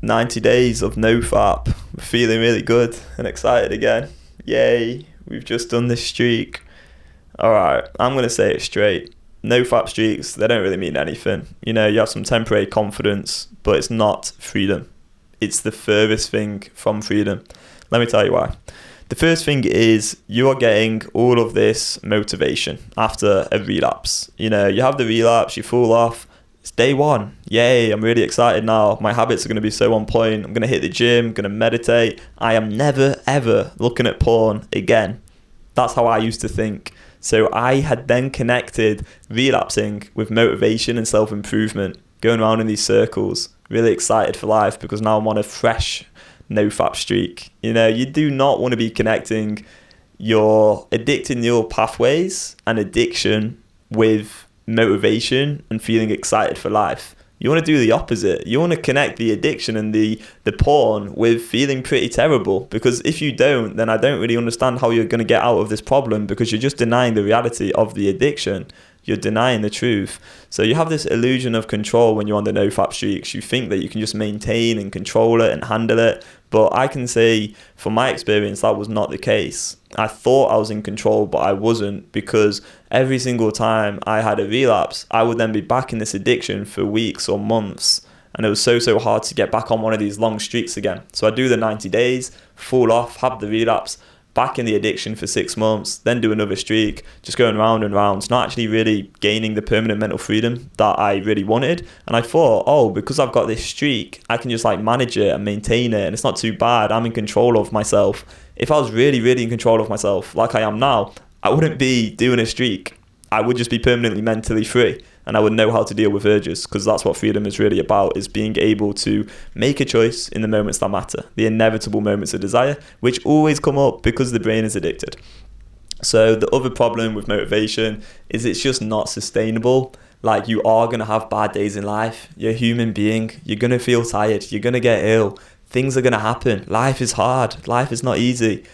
90 days of NoFap. We're feeling really good and excited again. Yay, we've just done this streak. Alright, I'm going to say it straight. NoFap streaks, they don't really mean anything. You know, you have some temporary confidence, but it's not freedom. It's the furthest thing from freedom. Let me tell you why. The first thing is you are getting all of this motivation after a relapse. You know, you have the relapse, you fall off. It's day one. Yay, I'm really excited now. My habits are going to be so on point. I'm going to hit the gym, I'm going to meditate. I am never, ever looking at porn again. That's how I used to think. So I had then connected relapsing with motivation and self-improvement, going around in these circles, really excited for life because now I'm on a fresh NoFap streak. You know, you do not want to be connecting your addicting neural pathways and addiction with motivation and feeling excited for life. You want to do the opposite. You want to connect the addiction and the porn with feeling pretty terrible, because if you don't, then I don't really understand how you're going to get out of this problem, because you're just denying the reality of the addiction. You're denying the truth. So you have this illusion of control when you're on the NoFap streaks. You think that you can just maintain and control it and handle it. But I can say from my experience, that was not the case. I thought I was in control, but I wasn't, because every single time I had a relapse, I would then be back in this addiction for weeks or months. And it was so hard to get back on one of these long streaks again. So I do the 90 days, fall off, have the relapse, back in the addiction for 6 months, then do another streak, just going round and round, not actually really gaining the permanent mental freedom that I really wanted. And I thought, oh, because I've got this streak, I can just like manage it and maintain it, and it's not too bad. I'm in control of myself. If I was really, really in control of myself, like I am now, I wouldn't be doing a streak. I would just be permanently mentally free, and I would know how to deal with urges, because that's what freedom is really about, is being able to make a choice in the moments that matter, the inevitable moments of desire, which always come up because the brain is addicted. So the other problem with motivation is it's just not sustainable. Like, you are going to have bad days in life. You're a human being. You're going to feel tired. You're going to get ill. Things are going to happen. Life is hard. Life is not easy.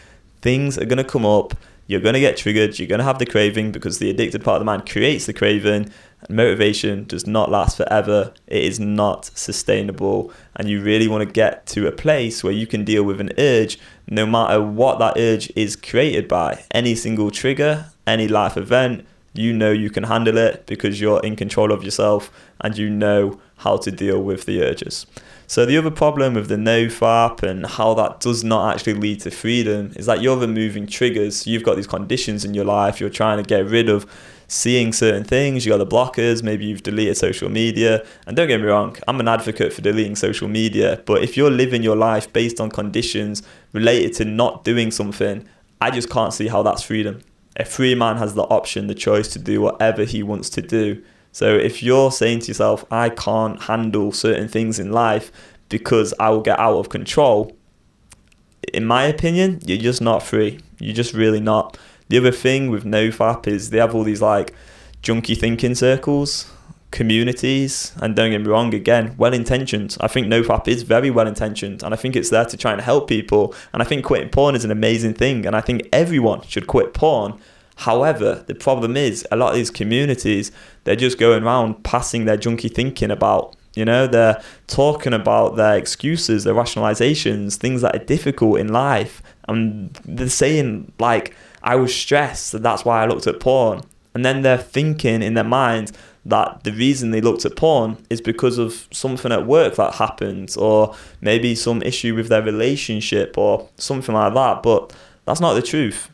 Things are going to come up. You're going to get triggered. You're going to have the craving, because the addicted part of the mind creates the craving. Motivation does not last forever. It is not sustainable, and you really want to get to a place where you can deal with an urge, no matter what that urge is created by. Any single trigger, any life event, you know you can handle it because you're in control of yourself and you know how to deal with the urges. So the other problem with the NoFap and how that does not actually lead to freedom is that you're removing triggers. You've got these conditions in your life. You're trying to get rid of seeing certain things. You got the blockers. Maybe you've deleted social media. And don't get me wrong, I'm an advocate for deleting social media. But if you're living your life based on conditions related to not doing something, I just can't see how that's freedom. A free man has the option, the choice to do whatever he wants to do. So if you're saying to yourself, I can't handle certain things in life because I will get out of control, in my opinion, you're just not free. You're just really not. The other thing with NoFap is they have all these like junkie thinking circles, communities, and don't get me wrong, again, well-intentioned. I think NoFap is very well-intentioned, and I think it's there to try and help people. And I think quitting porn is an amazing thing, and I think everyone should quit porn. However, the problem is a lot of these communities, they're just going around passing their junky thinking about. You know, they're talking about their excuses, their rationalizations, things that are difficult in life. And they're saying, like, I was stressed, so that's why I looked at porn. And then they're thinking in their mind that the reason they looked at porn is because of something at work that happened, or maybe some issue with their relationship or something like that. But that's not the truth.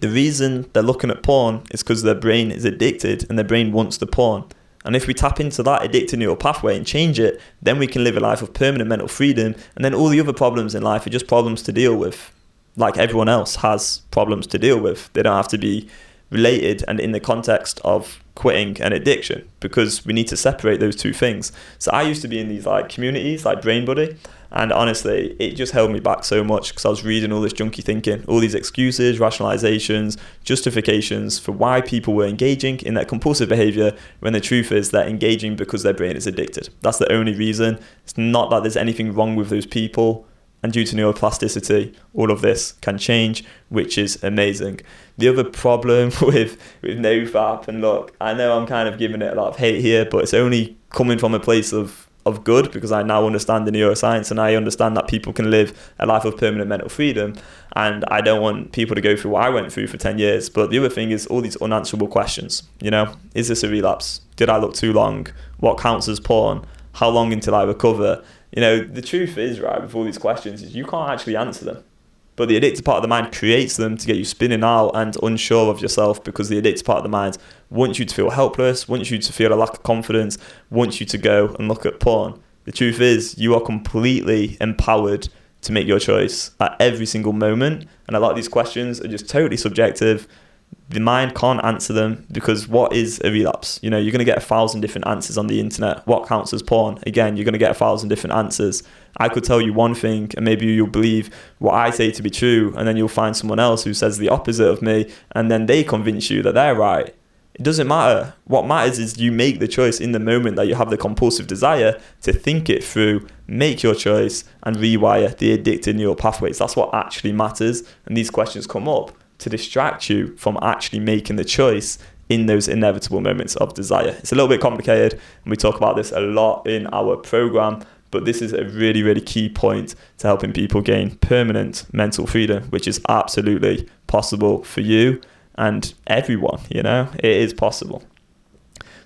The reason they're looking at porn is because their brain is addicted and their brain wants the porn. And if we tap into that addicted neural pathway and change it, then we can live a life of permanent mental freedom. And then all the other problems in life are just problems to deal with. Like everyone else has problems to deal with. They don't have to be related and in the context of quitting an addiction, because we need to separate those two things. So I used to be in these like communities like Brain Buddy, and honestly it just held me back so much, because I was reading all this junky thinking, all these excuses, rationalizations, justifications for why people were engaging in that compulsive behaviour, when the truth is they're engaging because their brain is addicted. That's the only reason. It's not that there's anything wrong with those people. And due to neuroplasticity, all of this can change, which is amazing. The other problem with NoFap, and look, I know I'm kind of giving it a lot of hate here, but it's only coming from a place of of good, because I now understand the neuroscience and I understand that people can live a life of permanent mental freedom. And I don't want people to go through what I went through for 10 years. But the other thing is all these unanswerable questions. Is this a relapse? Did I look too long? What counts as porn? How long until I recover? The truth is, right, with all these questions is you can't actually answer them. But the addictive part of the mind creates them to get you spinning out and unsure of yourself, because the addictive part of the mind wants you to feel helpless, wants you to feel a lack of confidence, wants you to go and look at porn. The truth is you are completely empowered to make your choice at every single moment. And a lot of these questions are just totally subjective. The mind can't answer them, because what is a relapse? You're going to get 1,000 different answers on the internet. What counts as porn? Again, you're going to get 1,000 different answers. I could tell you one thing and maybe you'll believe what I say to be true, and then you'll find someone else who says the opposite of me, and then they convince you that they're right. It doesn't matter. What matters is you make the choice in the moment that you have the compulsive desire to think it through, make your choice, and rewire the addicted neural pathways. That's what actually matters. And these questions come up to distract you from actually making the choice in those inevitable moments of desire. It's a little bit complicated, and we talk about this a lot in our program, but this is a really, really key point to helping people gain permanent mental freedom, which is absolutely possible for you and everyone. It is possible.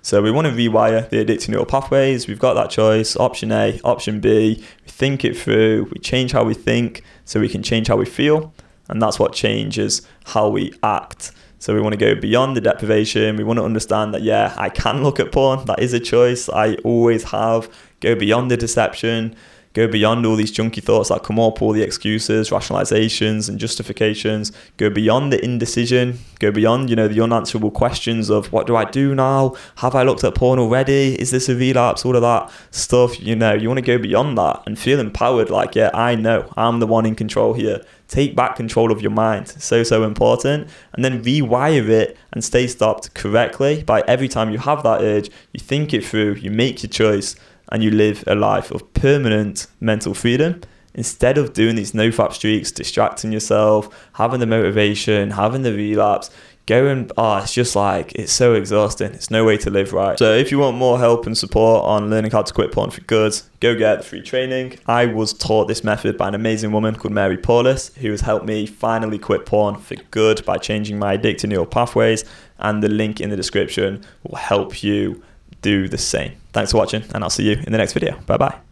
So we want to rewire the addictive neural pathways. We've got that choice, option A, option B. We think it through, we change how we think so we can change how we feel. And that's what changes how we act. So we want to go beyond the deprivation. We want to understand that, yeah, I can look at porn. That is a choice. I always have. Go beyond the deception. Go beyond all these junky thoughts that come up, all the excuses, rationalizations and justifications. Go beyond the indecision. Go beyond, the unanswerable questions of what do I do now? Have I looked at porn already? Is this a relapse? All of that stuff, you want to go beyond that and feel empowered. Like, yeah, I know I'm the one in control here. Take back control of your mind. So important. And then rewire it and stay stopped correctly by every time you have that urge, you think it through, you make your choice, and you live a life of permanent mental freedom, instead of doing these NoFap streaks, distracting yourself, having the motivation, having the relapse, it's just like, it's so exhausting. It's no way to live right. So if you want more help and support on learning how to quit porn for good, go get the free training. I was taught this method by an amazing woman called Mary Paulus, who has helped me finally quit porn for good by changing my addictive neural pathways, and the link in the description will help you do the same. Thanks for watching, and I'll see you in the next video. Bye bye.